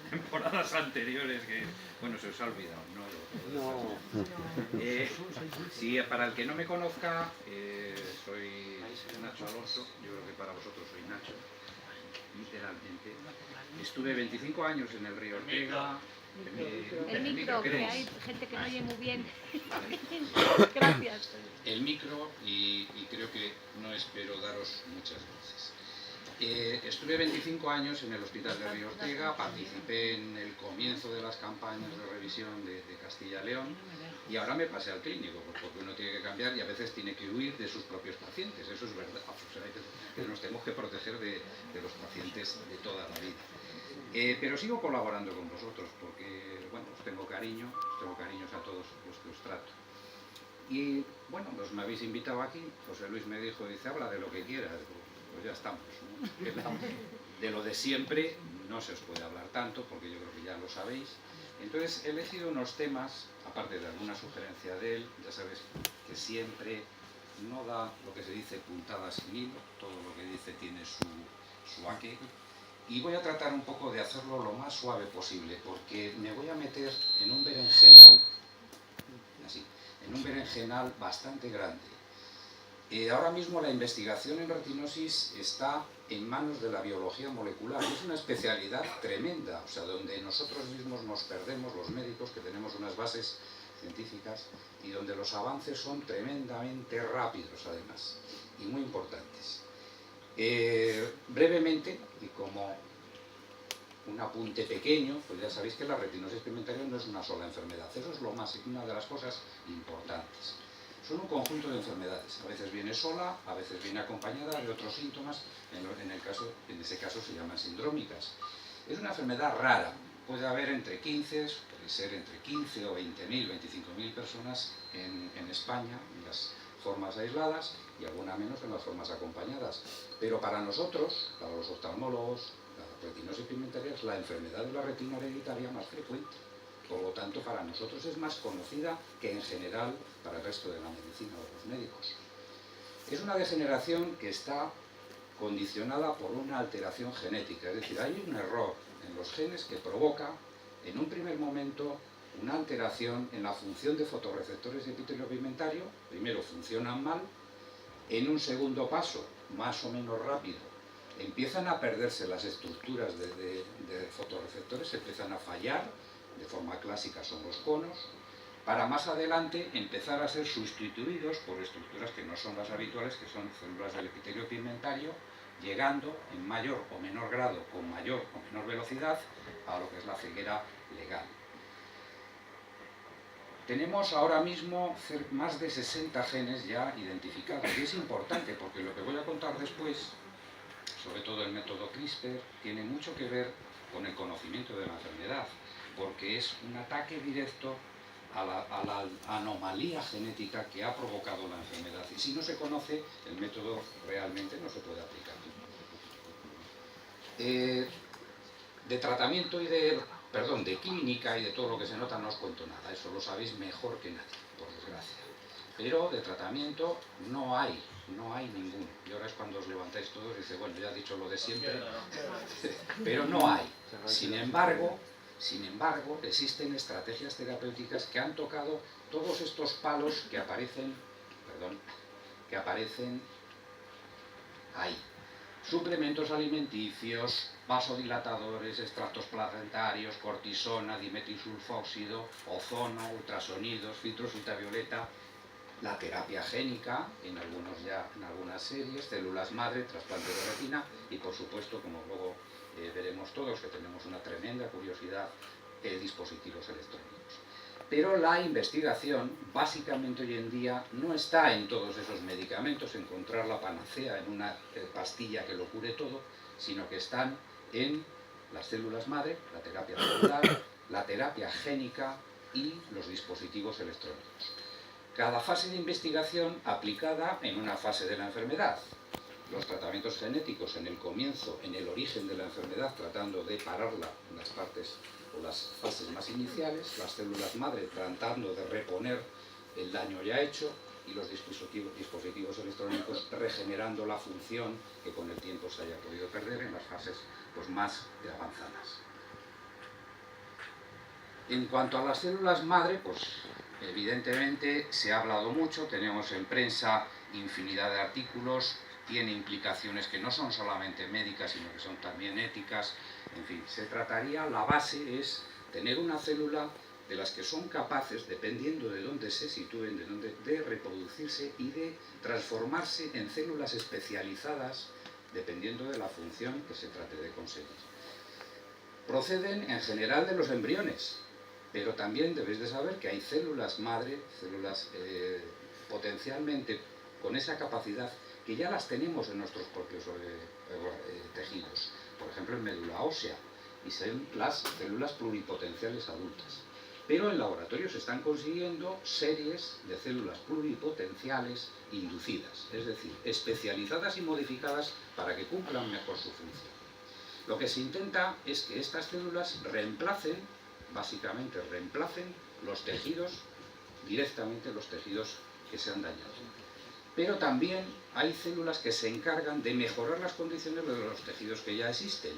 temporadas anteriores que, bueno, se os ha olvidado, ¿no? Sí, para el que no me conozca, soy Nacho Alonso, yo creo que para vosotros soy Nacho, literalmente. Estuve 25 años en el Río Ortega. El micro, que hay gente que no oye muy bien. Gracias. El micro, y creo que no espero daros muchas voces. Estuve 25 años en el Hospital de Río Ortega, participé en el comienzo de las campañas de revisión de Castilla y León, y ahora me pasé al clínico, porque uno tiene que cambiar y a veces tiene que huir de sus propios pacientes, eso es verdad, o sea, que nos tenemos que proteger de los pacientes de toda la vida. Pero sigo colaborando con vosotros, porque, bueno, os tengo cariños a todos los que os trato. Y, bueno, pues me habéis invitado aquí, José Luis me dijo, dice, habla de lo que quieras, pues ya estamos, ¿no? De lo de siempre no se os puede hablar tanto, porque yo creo que ya lo sabéis. Entonces he elegido unos temas, aparte de alguna sugerencia de él, ya sabes que siempre no da lo que se dice puntada sin hilo, todo lo que dice tiene su aquel, y voy a tratar un poco de hacerlo lo más suave posible, porque me voy a meter en un berenjenal, así, en un berenjenal bastante grande. Ahora mismo la investigación en retinosis está en manos de la biología molecular. Es una especialidad tremenda, o sea, donde nosotros mismos nos perdemos, los médicos, que tenemos unas bases científicas, y donde los avances son tremendamente rápidos, además, y muy importantes. Brevemente, y como un apunte pequeño, pues ya sabéis que la retinosis pigmentaria no es una sola enfermedad, eso es una de las cosas importantes. Son un conjunto de enfermedades, a veces viene sola, a veces viene acompañada de otros síntomas, en ese caso se llaman sindrómicas. Es una enfermedad rara, puede haber entre 15, puede ser entre 15 o 20.000, 25.000 personas en España, en las formas aisladas, y alguna menos en las formas acompañadas. Pero para nosotros, para los oftalmólogos, la retinosis pigmentaria es la enfermedad de la retina hereditaria más frecuente. Por lo tanto, para nosotros es más conocida que en general para el resto de la medicina o de los médicos. Es una degeneración que está condicionada por una alteración genética, es decir, hay un error en los genes que provoca, en un primer momento, una alteración en la función de fotorreceptores de epitelio pigmentario. Primero funcionan mal, en un segundo paso, más o menos rápido, empiezan a perderse las estructuras de fotorreceptores, empiezan a fallar, de forma clásica son los conos, para más adelante empezar a ser sustituidos por estructuras que no son las habituales, que son células del epitelio pigmentario, llegando en mayor o menor grado, con mayor o menor velocidad, a lo que es la ceguera legal. Tenemos ahora mismo más de 60 genes ya identificados, y es importante porque lo que voy a contar después, sobre todo el método CRISPR, tiene mucho que ver con el conocimiento de la enfermedad, porque es un ataque directo a la anomalía genética que ha provocado la enfermedad, y si no se conoce, el método realmente no se puede aplicar. De tratamiento y de clínica y de todo lo que se nota no os cuento nada, eso lo sabéis mejor que nadie, por desgracia. Pero de tratamiento no hay ninguno. Y ahora es cuando os levantáis todos y dice, bueno, ya he dicho lo de siempre, pero no hay. Sin embargo, existen estrategias terapéuticas que han tocado todos estos palos que aparecen ahí. Suplementos alimenticios, vasodilatadores, extractos placentarios, cortisona, dimetilsulfóxido, ozono, ultrasonidos, filtros ultravioleta, la terapia génica, en algunas series, células madre, trasplante de retina y, por supuesto, como luego veremos todos, que tenemos una tremenda curiosidad, dispositivos electrónicos. Pero la investigación, básicamente hoy en día, no está en todos esos medicamentos, encontrar la panacea en una pastilla que lo cure todo, sino que están en las células madre, la terapia celular, la terapia génica y los dispositivos electrónicos. Cada fase de investigación aplicada en una fase de la enfermedad. Los tratamientos genéticos en el comienzo, en el origen de la enfermedad, tratando de pararla en las partes o las fases más iniciales, las células madre tratando de reponer el daño ya hecho, y los dispositivos electrónicos regenerando la función que con el tiempo se haya podido perder en las fases más avanzadas. En cuanto a las células madre, pues evidentemente se ha hablado mucho, tenemos en prensa infinidad de artículos, tiene implicaciones que no son solamente médicas, sino que son también éticas. En fin, se trataría, la base es tener una célula de las que son capaces, dependiendo de dónde se sitúen, de reproducirse y de transformarse en células especializadas, dependiendo de la función que se trate de conseguir. Proceden en general de los embriones, pero también debéis de saber que hay células madre, células potencialmente con esa capacidad que ya las tenemos en nuestros propios tejidos, por ejemplo en médula ósea, y son las células pluripotenciales adultas. Pero en laboratorio se están consiguiendo series de células pluripotenciales inducidas, es decir, especializadas y modificadas para que cumplan mejor su función. Lo que se intenta es que estas células reemplacen, básicamente reemplacen los tejidos, directamente los tejidos que se han dañado. Pero también hay células que se encargan de mejorar las condiciones de los tejidos que ya existen.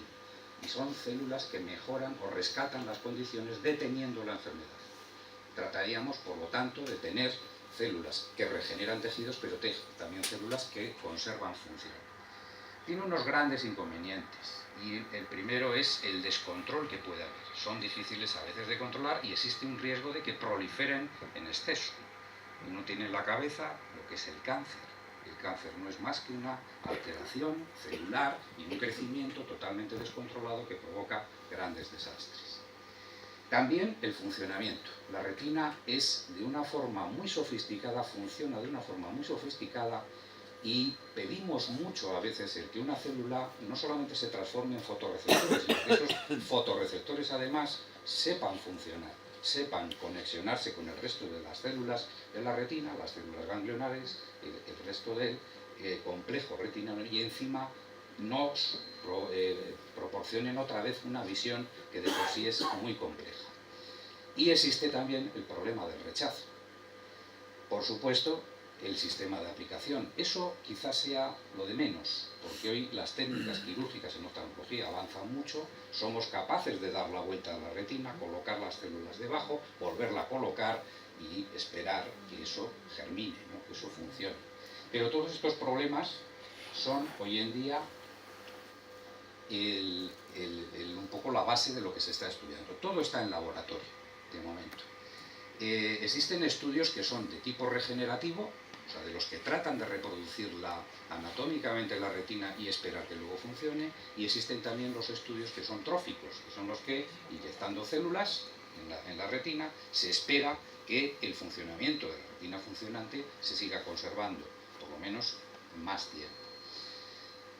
Y son células que mejoran o rescatan las condiciones deteniendo la enfermedad. Trataríamos, por lo tanto, de tener células que regeneran tejidos, pero también células que conservan función. Tiene unos grandes inconvenientes, y el primero es el descontrol que puede haber. Son difíciles a veces de controlar y existe un riesgo de que proliferen en exceso. Uno tiene en la cabeza lo que es el cáncer. El cáncer no es más que una alteración celular y un crecimiento totalmente descontrolado que provoca grandes desastres. También el funcionamiento. La retina es de una forma muy sofisticada, funciona de una forma muy sofisticada y pedimos mucho a veces el que una célula no solamente se transforme en fotorreceptores, sino que esos fotorreceptores además sepan funcionar, sepan conexionarse con el resto de las células de la retina, las células ganglionares, el resto del complejo retinal, y encima nos proporcionen otra vez una visión que de por sí es muy compleja. Y existe también el problema del rechazo. Por supuesto, el sistema de aplicación. Eso quizás sea lo de menos, porque hoy las técnicas quirúrgicas en oftalmología avanzan mucho, somos capaces de dar la vuelta a la retina, colocar las células debajo, volverla a colocar y esperar que eso germine, ¿no? Que eso funcione. Pero todos estos problemas son hoy en día un poco la base de lo que se está estudiando. Todo está en laboratorio, de momento. Existen estudios que son de tipo regenerativo, o sea, de los que tratan de reproducir anatómicamente la retina y esperar que luego funcione, y existen también los estudios que son tróficos, que son los que, inyectando células en la retina, se espera que el funcionamiento de la retina funcionante se siga conservando, por lo menos más tiempo.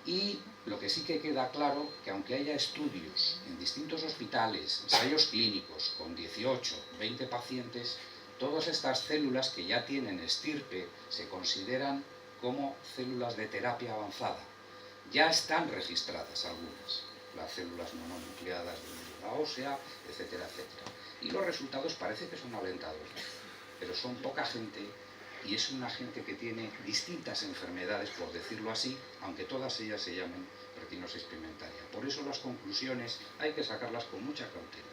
Y lo que sí que queda claro, que aunque haya estudios en distintos hospitales, ensayos clínicos con 18, 20 pacientes, todas estas células que ya tienen estirpe se consideran como células de terapia avanzada. Ya están registradas algunas, las células mononucleadas de médula ósea, etcétera, etcétera. Y los resultados parece que son alentadores, pero son poca gente. Y es una gente que tiene distintas enfermedades, por decirlo así, aunque todas ellas se llamen retinosis pigmentaria. Por eso las conclusiones hay que sacarlas con mucha cautela.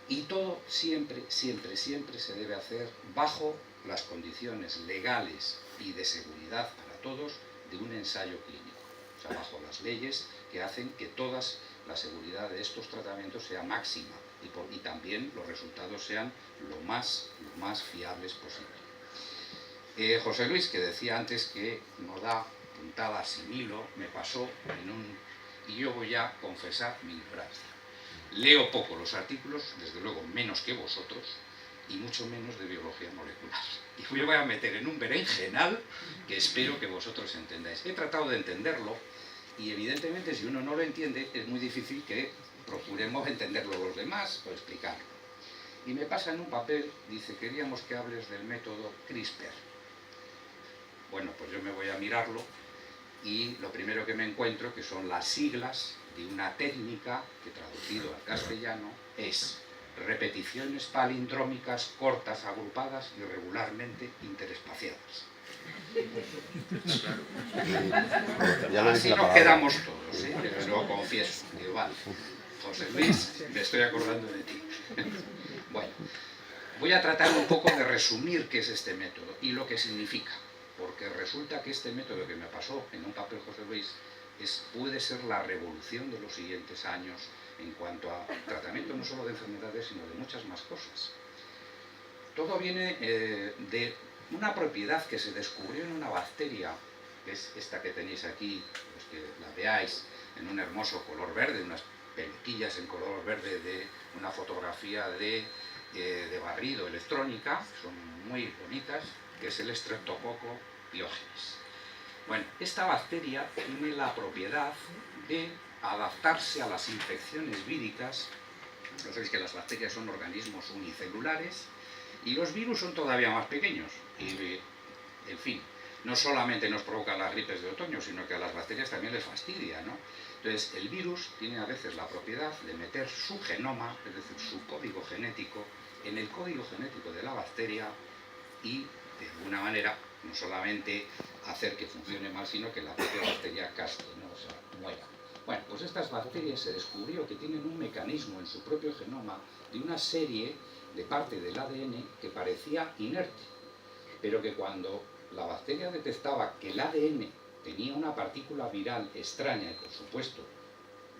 Y todo siempre, siempre, siempre se debe hacer bajo las condiciones legales y de seguridad para todos de un ensayo clínico. O sea, bajo las leyes que hacen que toda la seguridad de estos tratamientos sea máxima y también los resultados sean lo más fiables posible. José Luis, que decía antes que no da puntada sin hilo, me pasó y yo voy a confesar mi ignorancia. Leo poco los artículos, desde luego menos que vosotros, y mucho menos de biología molecular. Y yo voy a meter en un berenjenal que espero que vosotros entendáis. He tratado de entenderlo y evidentemente si uno no lo entiende es muy difícil que procuremos entenderlo los demás o explicarlo. Y me pasa en un papel, dice, queríamos que hables del método CRISPR. Bueno, pues yo me voy a mirarlo y lo primero que me encuentro que son las siglas de una técnica que traducido al castellano es repeticiones palindrómicas cortas, agrupadas y regularmente interespaciadas. Así nos quedamos todos, ¿eh? Pero lo confieso, digo, vale. José Luis, me estoy acordando de ti. Bueno, voy a tratar un poco de resumir qué es este método y lo que significa, porque resulta que este método que me pasó en un papel José Luis puede ser la revolución de los siguientes años en cuanto a tratamiento no solo de enfermedades, sino de muchas más cosas. Todo viene de una propiedad que se descubrió en una bacteria, que es esta que tenéis aquí, pues que la veáis en un hermoso color verde, unas pelotillas en color verde de una fotografía de barrido electrónica, son muy bonitas, que es el Streptococcus pyogenes. Bueno, esta bacteria tiene la propiedad de adaptarse a las infecciones víricas. Ya sabéis que las bacterias son organismos unicelulares y los virus son todavía más pequeños. Y, en fin, no solamente nos provocan las gripes de otoño, sino que a las bacterias también les fastidia, ¿no? Entonces, el virus tiene a veces la propiedad de meter su genoma, es decir, su código genético, en el código genético de la bacteria y, de alguna manera, no solamente hacer que funcione mal, sino que la propia bacteria casque, ¿no? O sea, muera. Bueno, pues estas bacterias se descubrió que tienen un mecanismo en su propio genoma de una serie de parte del ADN que parecía inerte, pero que cuando la bacteria detectaba que el ADN tenía una partícula viral extraña y, por supuesto,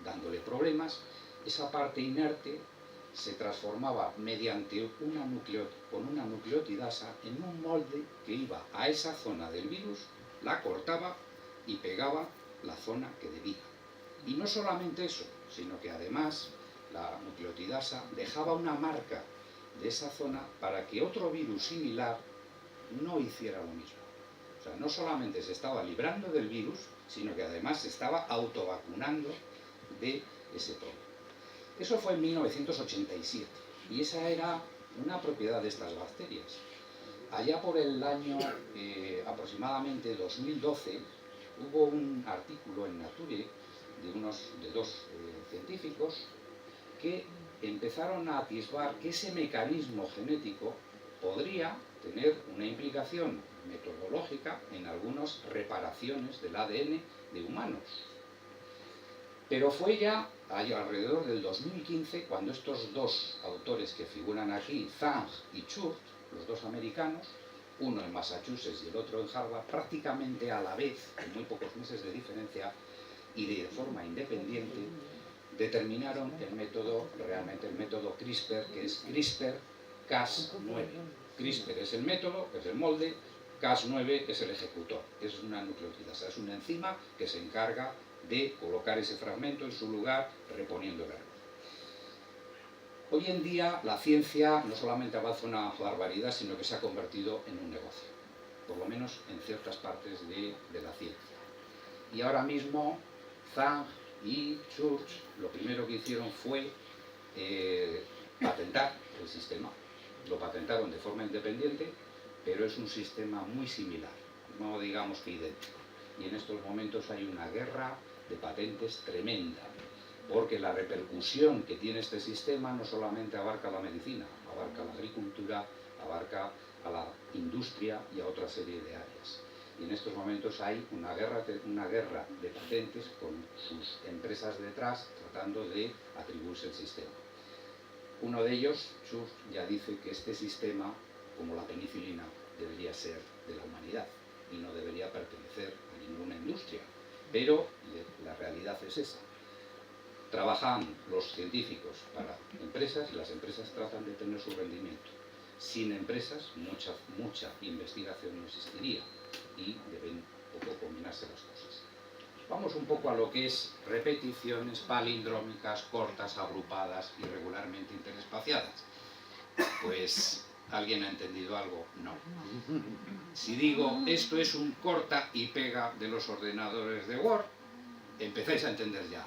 dándole problemas, esa parte inerte se transformaba mediante con una nucleotidasa en un molde que iba a esa zona del virus, la cortaba y pegaba la zona que debía. Y no solamente eso, sino que además la nucleotidasa dejaba una marca de esa zona para que otro virus similar no hiciera lo mismo. O sea, no solamente se estaba librando del virus, sino que además se estaba autovacunando de ese problema. Eso fue en 1987 y esa era una propiedad de estas bacterias. Allá por el año aproximadamente 2012 hubo un artículo en Nature de dos científicos que empezaron a atisbar que ese mecanismo genético podría tener una implicación metodológica en algunas reparaciones del ADN de humanos. Pero fue ya alrededor del 2015 cuando estos dos autores que figuran aquí, Zhang y Church, los dos americanos, uno en Massachusetts y el otro en Harvard, prácticamente a la vez, con muy pocos meses de diferencia y de forma independiente, determinaron el método, realmente el método CRISPR, que es CRISPR-Cas9. CRISPR es el método, es el molde, Cas9 es el ejecutor, es una nucleotidasa, es una enzima que se encarga de colocar ese fragmento en su lugar, reponiendo el error. Hoy en día la ciencia no solamente avanza una barbaridad, sino que se ha convertido en un negocio, por lo menos en ciertas partes de la ciencia. Y ahora mismo Zhang y Church lo primero que hicieron fue patentar el sistema. Lo patentaron de forma independiente, pero es un sistema muy similar, no digamos que idéntico. Y en estos momentos hay una guerra de patentes tremenda, porque la repercusión que tiene este sistema no solamente abarca la medicina, abarca la agricultura, abarca a la industria y a otra serie de áreas. Y en estos momentos hay una guerra de patentes con sus empresas detrás tratando de atribuirse el sistema. Uno de ellos, Church, ya dice que este sistema, como la penicilina, debería ser de la humanidad y no debería pertenecer a ninguna industria. Pero la realidad es esa. Trabajan los científicos para empresas y las empresas tratan de tener su rendimiento. Sin empresas, mucha investigación no existiría y deben un poco combinarse las cosas. Vamos un poco a lo que es repeticiones palindrómicas, cortas, agrupadas, irregularmente interespaciadas. Pues, ¿alguien ha entendido algo? No. Si digo, esto es un corta y pega de los ordenadores de Word, empezáis a entender ya.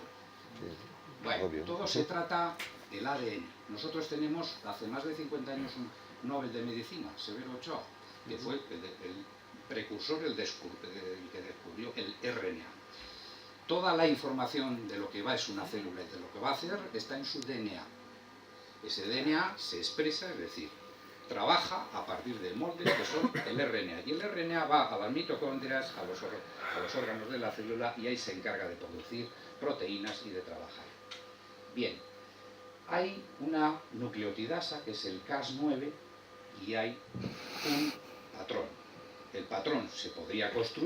Bueno, todo se trata del ADN. Nosotros tenemos, hace más de 50 años, un Nobel de Medicina, Severo Ochoa, que fue el precursor, el que descubrió el RNA. Toda la información de lo que va es una célula y de lo que va a hacer está en su DNA. Ese DNA se expresa, es decir, trabaja a partir de moldes que son el RNA. Y el RNA va a las mitocondrias, a los órganos de la célula y ahí se encarga de producir proteínas y de trabajar. Bien, hay una nucleotidasa que es el Cas9 y hay un patrón. El patrón se podría construir